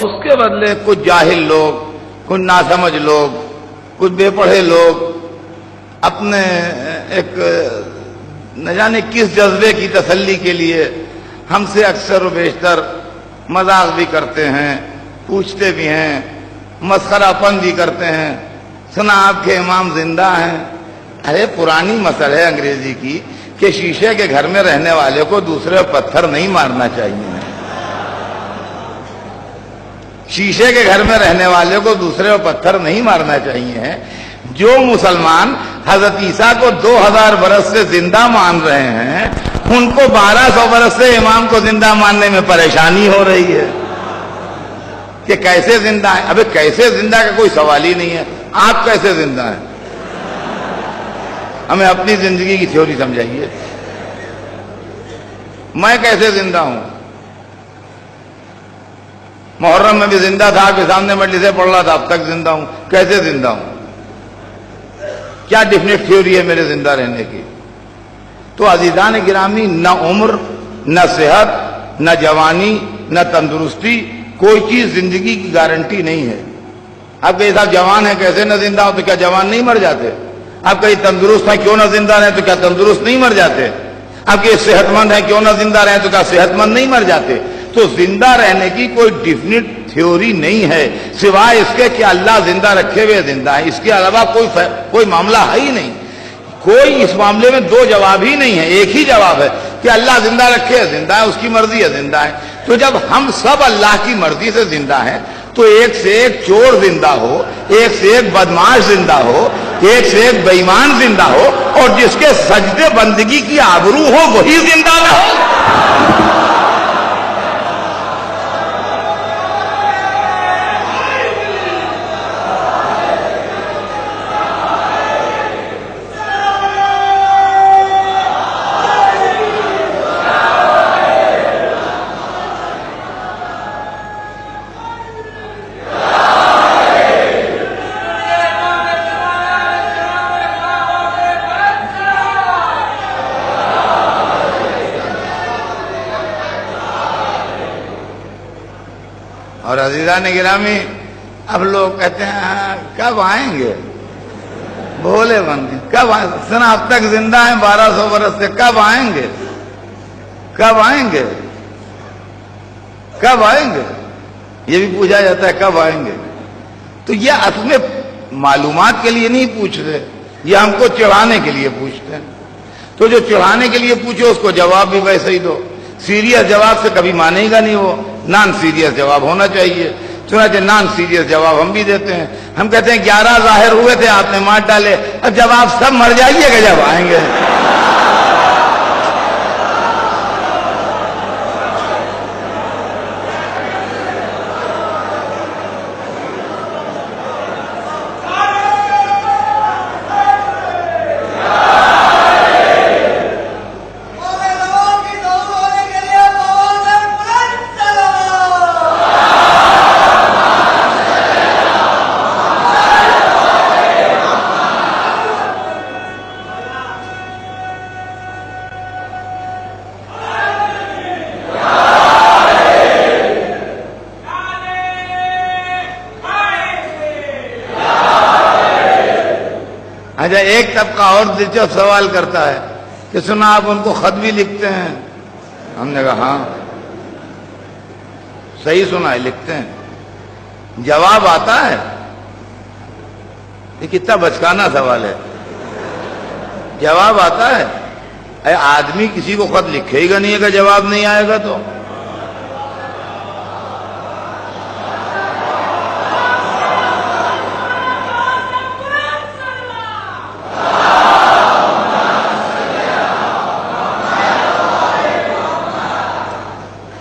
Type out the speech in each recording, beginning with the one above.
اس کے بدلے کچھ جاہل لوگ، کچھ ناسمجھ لوگ، کچھ بے پڑھے لوگ اپنے ایک نہ جانے کس جذبے کی تسلی کے لیے ہم سے اکثر و بیشتر مذاق بھی کرتے ہیں، پوچھتے بھی ہیں، مسخرہ پن بھی کرتے ہیں، سنا آپ کے امام زندہ ہیں۔ ارے پرانی مسل ہے انگریزی کی کہ شیشے کے گھر میں رہنے والے کو دوسرے پتھر نہیں مارنا چاہیے، شیشے کے گھر میں رہنے والے کو دوسرے پتھر نہیں مارنا چاہیے۔ جو مسلمان حضرت عیسیٰ کو 2000 برس سے زندہ مان رہے ہیں، ان کو 1200 برس سے امام کو زندہ ماننے میں پریشانی ہو رہی ہے کہ کیسے زندہ ہے۔ ابے کیسے زندہ کا کوئی سوال ہی نہیں ہے، آپ کیسے زندہ ہیں؟ ہمیں اپنی زندگی کی تھیوری سمجھائیے۔ میں کیسے زندہ ہوں؟ محرم میں بھی زندہ تھا، آپ کے سامنے مجلسیں پڑھ رہا تھا، اب تک زندہ ہوں۔ کیسے زندہ ہوں؟ کیا ڈیفینٹ تھیوری ہے میرے زندہ رہنے کی؟ تو عزیزان گرامی، نہ عمر، نہ صحت، نہ جوانی، نہ تندرستی، کوئی چیز زندگی کی گارنٹی نہیں ہے۔ آپ کہیں صاحب جوان ہیں کیسے نہ زندہ ہو؟ تو کیا جوان نہیں مر جاتے؟ آپ کہیں تندرست ہیں کیوں نہ زندہ رہیں؟ تو کیا تندرست نہیں مر جاتے؟ آپ کہیں صحت مند ہیں کیوں نہ زندہ رہیں؟ تو کیا صحت مند نہیں مر جاتے؟ تو زندہ رہنے کی کوئی ڈیفینٹ تھیوری نہیں ہے سوائے اس کے کہ اللہ زندہ رکھے ہوئے زندہ ہے۔ اس کے علاوہ کوئی معاملہ ہے ہی نہیں۔ کوئی اس معاملے میں دو جواب ہی نہیں ہے، ایک ہی جواب ہے کہ اللہ زندہ رکھے ہے زندہ ہے، اس کی مرضی ہے زندہ ہے۔ تو جب ہم سب اللہ کی مرضی سے زندہ ہیں تو ایک سے ایک چور زندہ ہو، ایک سے ایک بدماش زندہ ہو، ایک سے ایک بے ایمان زندہ ہو، اور جس کے سجدے بندگی کی آبرو ہو وہی زندہ نہ ہو۔ اور عزیزان گرامی، اب لوگ کہتے ہیں کب آئیں گے؟ بھولے بن گئے، کب آئیں گے؟ سنا اب تک زندہ ہیں 1200 برس سے، کب آئیں گے؟ کب آئیں گے؟ کب آئیں گے؟ یہ بھی پوچھا جاتا ہے کب آئیں گے؟ تو یہ اصل میں معلومات کے لیے نہیں پوچھ رہے، یہ ہم کو چڑھانے کے لیے پوچھتے ہیں۔ تو جو چڑھانے کے لیے پوچھو اس کو جواب بھی ویسے ہی دو۔ سیریس جواب سے کبھی مانے گا نہیں وہ، نان سیریس جواب ہونا چاہیے۔ چنانچہ نان سیریس جواب ہم بھی دیتے ہیں۔ ہم کہتے ہیں 11 ظاہر ہوئے تھے، آپ نے مار ڈالے، اب جب آپ سب مر جائیے گا جب آئیں گے۔ اچھا، ایک طبقہ اور دلچسپ سوال کرتا ہے کہ سنا آپ ان کو خط بھی لکھتے ہیں؟ ہم نے کہا ہاں صحیح سنا ہے، لکھتے ہیں۔ جواب آتا ہے؟ یہ کتنا بچکانا سوال ہے۔ جواب آتا ہے؟ اے آدمی کسی کو خط لکھے گا نہیں اگر جواب نہیں آئے گا تو۔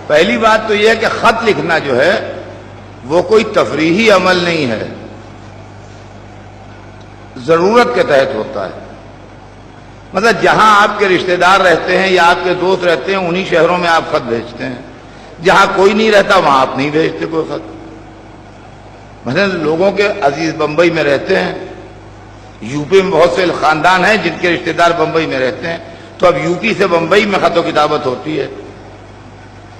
پہلی بات تو یہ ہے کہ خط لکھنا جو ہے وہ کوئی تفریحی عمل نہیں ہے، ضرورت کے تحت ہوتا ہے۔ مطلب جہاں آپ کے رشتہ دار رہتے ہیں یا آپ کے دوست رہتے ہیں انہی شہروں میں آپ خط بھیجتے ہیں، جہاں کوئی نہیں رہتا وہاں آپ نہیں بھیجتے کوئی خط۔ مثلا لوگوں کے عزیز بمبئی میں رہتے ہیں، یو پی میں بہت سے خاندان ہیں جن کے رشتہ دار بمبئی میں رہتے ہیں، تو اب یو پی سے بمبئی میں خط و کتابت ہوتی ہے۔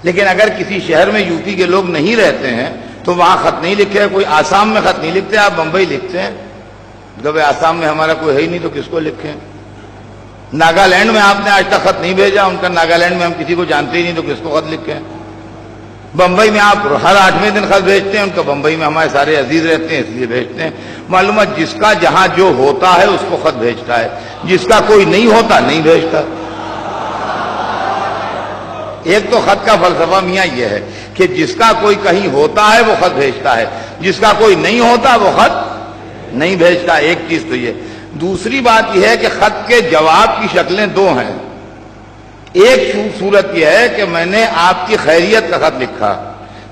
لیکن اگر کسی شہر میں یو پی کے لوگ نہیں رہتے ہیں تو وہاں خط نہیں لکھے. کوئی آسام میں خط نہیں لکھتے, آپ بمبئی لکھتے ہیں. جب آسام میں ہمارا کوئی ہے ہی نہیں تو کس کو لکھیں. ناگالینڈ میں آپ نے آج تک خط نہیں بھیجا, ان کا ناگالینڈ میں ہم کسی کو جانتے ہی نہیں تو کس کو خط لکھیں. بمبئی میں آپ ہر 8ویں دن خط بھیجتے ہیں, ان کا بمبئی میں ہمارے سارے عزیز رہتے ہیں اس لیے بھیجتے ہیں. معلومات جس کا جہاں جو ہوتا ہے اس کو خط بھیجتا ہے, جس کا کوئی نہیں ہوتا نہیں بھیجتا. ایک تو خط کا فلسفہ میاں یہ ہے کہ جس کا کوئی کہیں ہوتا ہے وہ خط بھیجتا ہے, جس کا کوئی نہیں ہوتا وہ خط نہیں بھیجتا. ایک چیز تو یہ. دوسری بات یہ ہے کہ خط کے جواب کی شکلیں دو ہیں. ایک صورت یہ ہے کہ میں نے آپ کی خیریت کا خط لکھا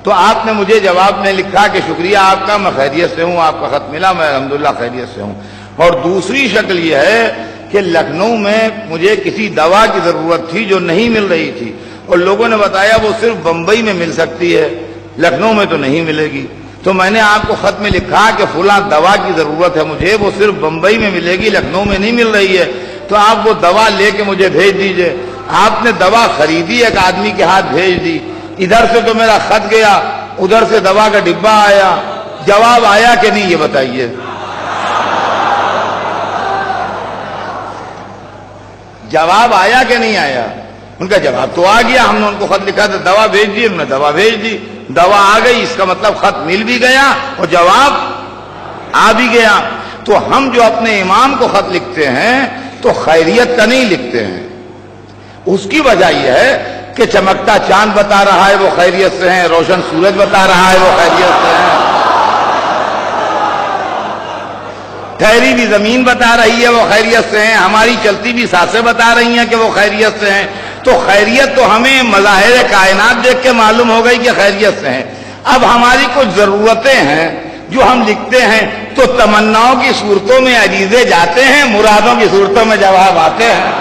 تو آپ نے مجھے جواب میں لکھا کہ شکریہ آپ کا, میں خیریت سے ہوں, آپ کا خط ملا, میں الحمدللہ خیریت سے ہوں. اور دوسری شکل یہ ہے کہ لکھنؤ میں مجھے کسی دوا کی ضرورت تھی جو نہیں مل رہی تھی, اور لوگوں نے بتایا وہ صرف بمبئی میں مل سکتی ہے, لکھنؤ میں تو نہیں ملے گی. تو میں نے آپ کو خط میں لکھا کہ فلاں دوا کی ضرورت ہے مجھے, وہ صرف بمبئی میں ملے گی, لکھنؤ میں نہیں مل رہی ہے, تو آپ وہ دوا لے کے مجھے بھیج دیجئے. آپ نے دوا خریدی, ایک آدمی کے ہاتھ بھیج دی. ادھر سے تو میرا خط گیا, ادھر سے دوا کا ڈبہ آیا. جواب آیا کہ نہیں یہ بتائیے. جواب آیا کہ نہیں آیا؟ ان کا جواب تو آ گیا. ہم نے ان کو خط لکھا تھا, دوا بھیج دی, انہوں نے دوا بھیج دی. دوا آ گئی, اس کا مطلب خط مل بھی گیا اور جواب آ بھی گیا. تو ہم جو اپنے امام کو خط لکھتے ہیں تو خیریت کا نہیں لکھتے ہیں. اس کی وجہ یہ ہے کہ چمکتا چاند بتا رہا ہے وہ خیریت سے ہیں, روشن سورج بتا رہا ہے وہ خیریت سے ہیں, ٹھہری بھی زمین بتا رہی ہے وہ خیریت سے ہیں, ہماری چلتی بھی سانسیں بتا رہی ہیں کہ وہ خیریت سے ہیں. تو خیریت تو ہمیں مظاہر کائنات دیکھ کے معلوم ہو گئی کہ خیریت سے ہیں. اب ہماری کچھ ضرورتیں ہیں جو ہم لکھتے ہیں تو تمناؤں کی صورتوں میں عریضے جاتے ہیں, مرادوں کی صورتوں میں جواب آتے ہیں.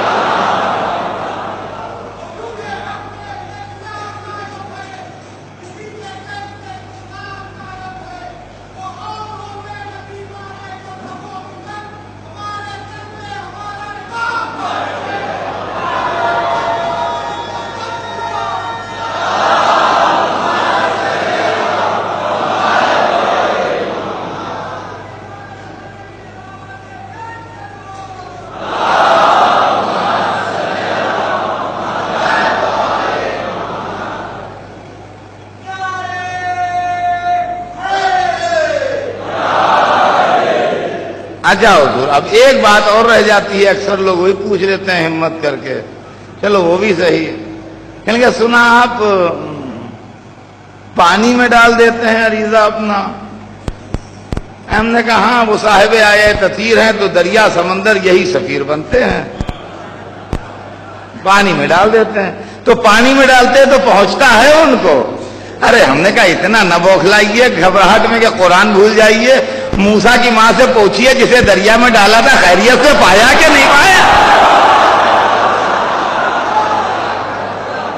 اچھا حضور, اب ایک بات اور رہ جاتی ہے, اکثر لوگ وہی پوچھ لیتے ہیں ہمت کر کے, چلو وہ بھی صحیح ہے. کہیں گے سنا آپ پانی میں ڈال دیتے ہیں عریضہ اپنا. ہم نے کہا ہاں, وہ صاحب آئے تطہیر ہیں تو دریا سمندر یہی سفیر بنتے ہیں, پانی میں ڈال دیتے ہیں. تو پانی میں ڈالتے ہیں تو پہنچتا ہے ان کو. ارے ہم نے کہا اتنا نہ بوکھلائیے گھبراہٹ میں کہ قرآن بھول جائیے. موسیٰ کی ماں سے پوچھیے جسے دریا میں ڈالا تھا خیریت سے پایا کہ نہیں پایا.